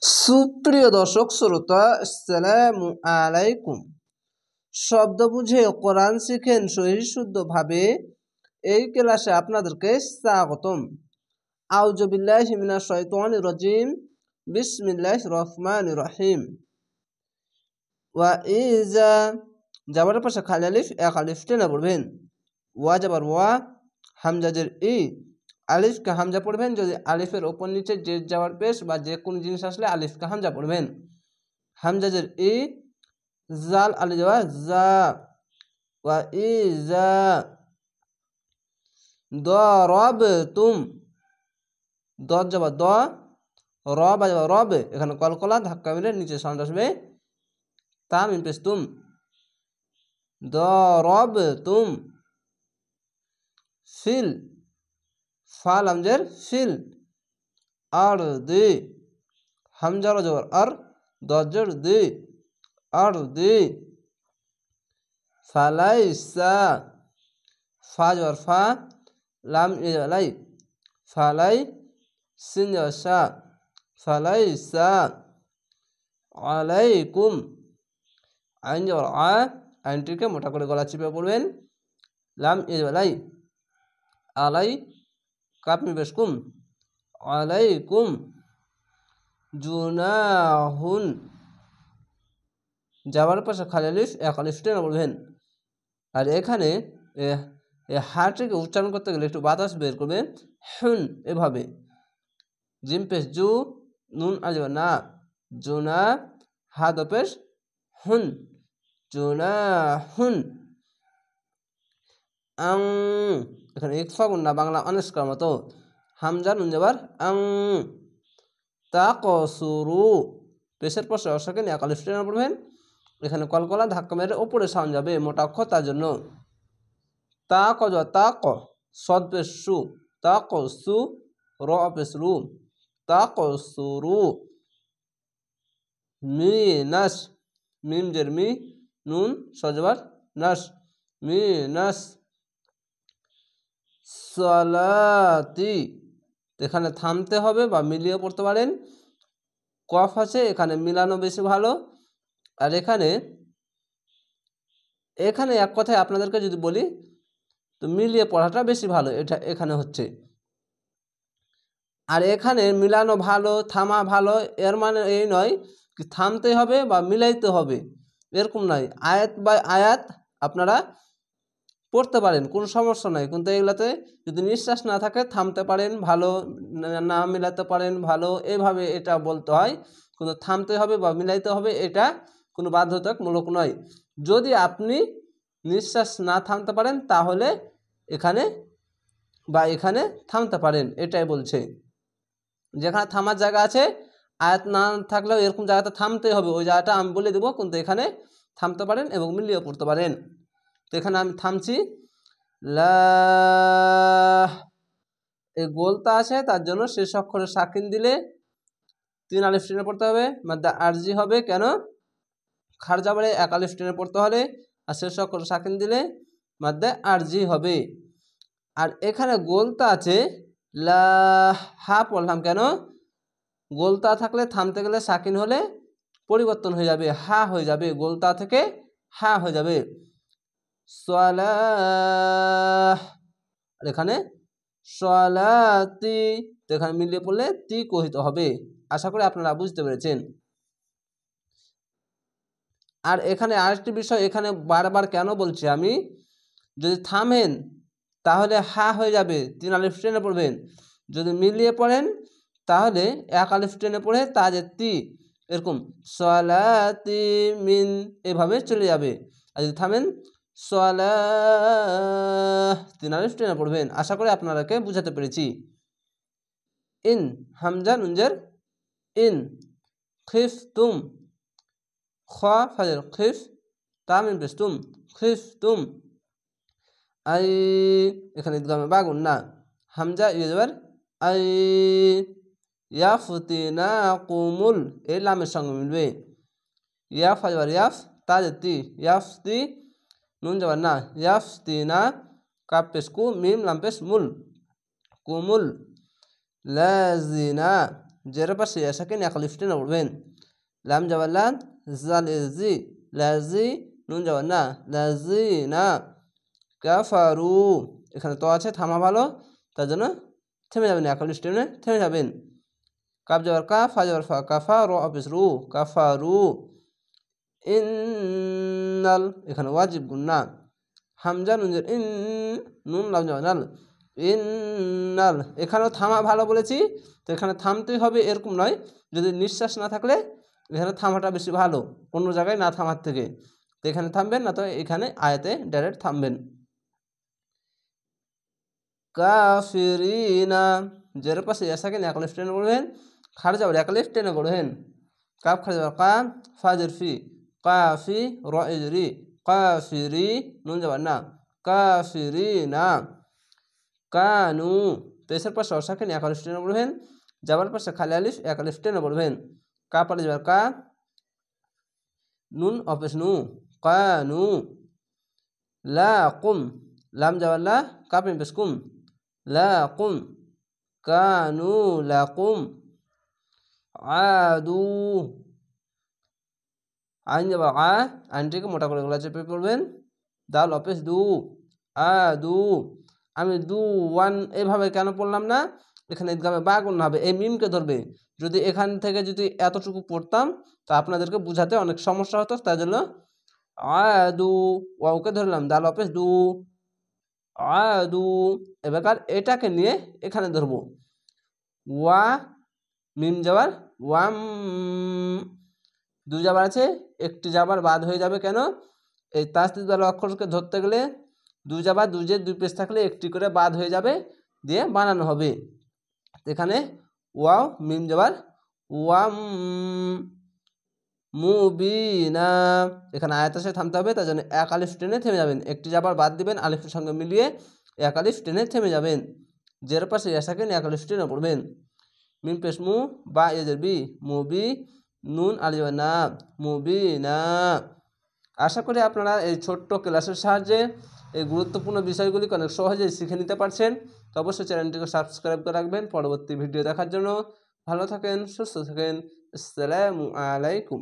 সুপ্রিয় দর্শক শ্রোতা, আসসালামু আলাইকুম। শব্দ বুঝে কোরআন শিখেন সহি শুদ্ধভাবে, এই ক্লাসে আপনাদেরকে স্বাগতম। আউযু বিল্লাহি মিনাশ শাইতানির রাজিম, বিসমিল্লাহির রহমানির রহিম। ওয়া ইজা যাবার পাশে খালি আলিফ, এক আলিফ টেনে পড়বেন। ওয়া যাবার ওয়া, হামজাজের ই, আলিফকে হামজা পড়বেন। যদি আলিফের ওপর নিচে যে যাওয়ার পেশ বা যে কোনো জিনিস আসলে আলিফকে হামজা পড়বেন। হামজাজের ই, জাল আলিফ যাওয়া জা, ওয়া ইজা দরাবতুম, দ যাবা দ, র বা যাবা রব, এখানে কলকলা ধাক্কা মিলে নিচে সাউন্ড আসবে তা মিম পেশ তুম, দরাবতুম। ফিল, ফা লামজের ফিল, আর দি, হামজা জবর আর, দজর দি, আর দি। ফালাইসা, ফা জবর ফা, লাম লাই, ফালাই, সিন জবর সা, ফালাইসা। আলাইকুম, আইন জবর আ, আইনটিকে মোটা করে গলা চিপে পড়বেন। লাম লাই, আলাই, কাপ মি পেশ কুম, আলাইকুম। জুনাহুন, যাবার পাশে খালি আলিফ, এক আলিফ টেনে পড়বেন। আর এখানে হাটিকে উচ্চারণ করতে গেলে একটু বাতাস বের করবেন, হুন এভাবে। জিম পেশ জু, নুন আলিফ না, জুনা, হা দ পেশ হুন, জুনা হুন। আং, এখানে ইকফা গুন্না বাংলা অনস্কার মতো, হামজা নুন যাবার আং। তাকসুরু, পেশের পাশে অসাকে এক আলিফ টেনে পড়বেন। এখানে কলকলা ধাক্কা মেরে ওপরে সাউন্ড যাবে, মোটা অক্ষর তার জন্য। তা কজ তা ক, সদ পেশ সু, তা কসু, র পেশ রু, তা কসুরু। মিনাস, মিম জের মি, নুন সজবার নাস, মিনাস সালাতি, এখানে থামতে হবে বা মিলিয়ে পড়তে পারেন। কফ আছে, এখানে মিলানো বেশি ভালো। আর এখানে এখানে এক কথায় আপনাদেরকে যদি বলি তো মিলিয়ে পড়াটা বেশি ভালো, এটা এখানে হচ্ছে। আর এখানে মিলানো ভালো, থামা ভালো, এর মানে এই নয় কি থামতে হবে বা মিলাইতে হবে, এরকম নয়। আয়াত বাই আয়াত আপনারা পড়তে পারেন, কোনো সমস্যা নয়। কিন্তু এগুলাতে যদি নিঃশ্বাস না থাকে থামতে পারেন ভালো, না মিলাতে পারেন ভালো, এভাবে এটা বলতে হয়। কিন্তু থামতে হবে বা মিলাইতে হবে এটা কোনো বাধ্যতামূলক নয়। যদি আপনি নিঃশ্বাস না থামতে পারেন তাহলে এখানে বা এখানে থামতে পারেন, এটাই বলছে। যেখানে থামার জায়গা আছে, আয়াত না থাকলেও এরকম জায়গাতে থামতে হবে, ওই জায়গাটা আমি বলে দেবো, কিন্তু এখানে থামতে পারেন এবং মিলিয়ে পড়তে পারেন। তো এখানে আমি থামছি। লা, এই গোলতা আছে তার জন্য শেষ অক্ষরে সাকিন দিলে 3 আলিফ টেনে পড়তে হবে, মাদ্দা আরজি হবে। কেন? খার জাবারে 1 আলিফ টেনে পড়তে হলে, আর শেষ অক্ষরে সাকিন দিলে মাদ্দা আরজি হবে। আর এখানে গোলতা আছে, লা, হা পড়লাম কেন? গোলতা থাকলে থামতে গেলে সাকিন হলে পরিবর্তন হয়ে যাবে, হা হয়ে যাবে, গোলতা থেকে হা হয়ে যাবে। সালাহ, আর এখানে সালাতি, তো এখানে মিলিয়ে পড়লে তি কহিত হবে। আশা করি আপনারা বুঝতে পেরেছেন। আর এখানে আরেকটি বিষয়, এখানে বারবার কেন বলছি আমি, যদি থামেন তাহলে হা হয়ে যাবে, 3 আলিফ টেনে পড়বেন। যদি মিলিয়ে পড়েন তাহলে 1 আলিফ টেনে পড়ে তা যে তি, এরকম সালাতি মিন এভাবে চলে যাবে। আর যদি থামেন সালাহ, 3 আলিফ টেনে পড়বেন। আশা করি আপনারাকে বুঝাতে পেরেছি। ইন, হামজা নুনজের ইন, খিফ তুম, খ ফাজের খিফ, তামিম পেশ তুম, খিফ তুম। আই, এখানে ইদগামে বাগুন না, হামজা ইউজার আই, ইয়াফতিনা কুমুল, এই লামের সঙ্গে মিলবে। ইয়াফ আজবার ইয়াফ, তাজতি, ইয়াফতি, নুন যাবার না, ইয়াফতিনা, কাপ পেশ কু, মিম লাম পেশ মুল, কুমুল। লাজিনা, জের পাশে ইয়াসাকিন এক আলিফ টেনে পড়বেন। লাম যাবার লাম, জাল জি, লাজি, নুন যাবার না, লাজি না। কাফারু, এখানে তো আছে, থামা ভালো, তার জন্য থেমে যাবেন, এক আলিফ টেনে থেমে যাবেন। কাফ যাবার কাফ, ফা যাবার ফা, কাফা রু অফিস রু, কাফারু। ইন্নাল, এখানে ওয়াজিব গুন্না। হামজা নুনজের ইন, নুন লাম যাবার নাল, ইন্নাল। এখানেও থামা ভালো বলেছি, তো এখানে থামতেই হবে এরকম নয়। যদি নিঃশ্বাস না থাকলে এখানে থামাটা বেশি ভালো, অন্য জায়গায় না থামার থেকে। তো এখানে থামবেন, না তো এখানে আয়াতে ডাইরেক্ট থামবেন। কাফিরিনা, জের পাশে ইয়াসাকিন এক আলিফ টেনে পড়বেন। খার যাবার এক আলিফ টেনে পড়বেন। কাফ খার যাবার কা, ফাজের ফি, কাফি র ইজরি, কাফিরি, নুন যাবার না, কাফিরিনা। কানু, পেশের পাশে অসাকিন এক আলিফ টেনে পড়বেন। যাবার পাশে খালি আলিফ এক আলিফ টেনে পড়বেন। কা পালে যাবার কা, নুন অপেশ নু, কানু। লাকুম, লাম যাবার লা, কাপ পেশ কুম, লাকুম, কানু লাকুম। আদু, আইন যাবার আ, আইনটিকে মোটা করে গলা চেপে পড়বেন। দাল অপেশ দু, আদু। আমি দু ওয়ান এভাবে কেন পড়লাম না, এখানে ঈদগামে বা গুণ হবে, এই মিমকে ধরবে। যদি এখান থেকে যদি এতটুকু পড়তাম তা আপনাদেরকে বুঝাতে অনেক সমস্যা হতো, তাই জন্য আদু ওয়াওকে ধরলাম, দাল অপেশ দু, আদু। এবার এটাকে নিয়ে এখানে ধরবো, ওয়া মিম যাবার ওয়াম, দুই যাবার আছে, একটি যাবার বাদ হয়ে যাবে কেন, এই তাসদিদ ওয়ালা অক্ষরকে ধরতে গেলে দুই যাবার দুই যে দুই পেশ থাকলে একটি করে বাদ হয়ে যাবে, দিয়ে বানানো হবে। এখানে ওয়াও মিম যাবার ওয়াম, মুবিনা। এখানে আয়াতের সাথে থামতে হবে, তার জন্য এক আলিফ টেনে থেমে যাবেন, একটি যাবার বাদ দিবেন, আলিফের সঙ্গে মিলিয়ে এক আলিফ টেনে থেমে যাবেন। জের পাশে ইয়াসাকিন এক আলিফ টেনে পড়বেন। মিম পেশ মু, বা এজের বি, মুবি, নুন আলিফ না, মুবিনা। আশা করি আপনারা এই ছোট্ট ক্লাসের সাহায্যে এই গুরুত্বপূর্ণ বিষয়গুলি অনেক সহজেই শিখে নিতে পারছেন। তো অবশ্যই চ্যানেলটিকে সাবস্ক্রাইব করে রাখবেন পরবর্তী ভিডিও দেখার জন্য। ভালো থাকেন, সুস্থ থাকেন। আসসালামু আলাইকুম।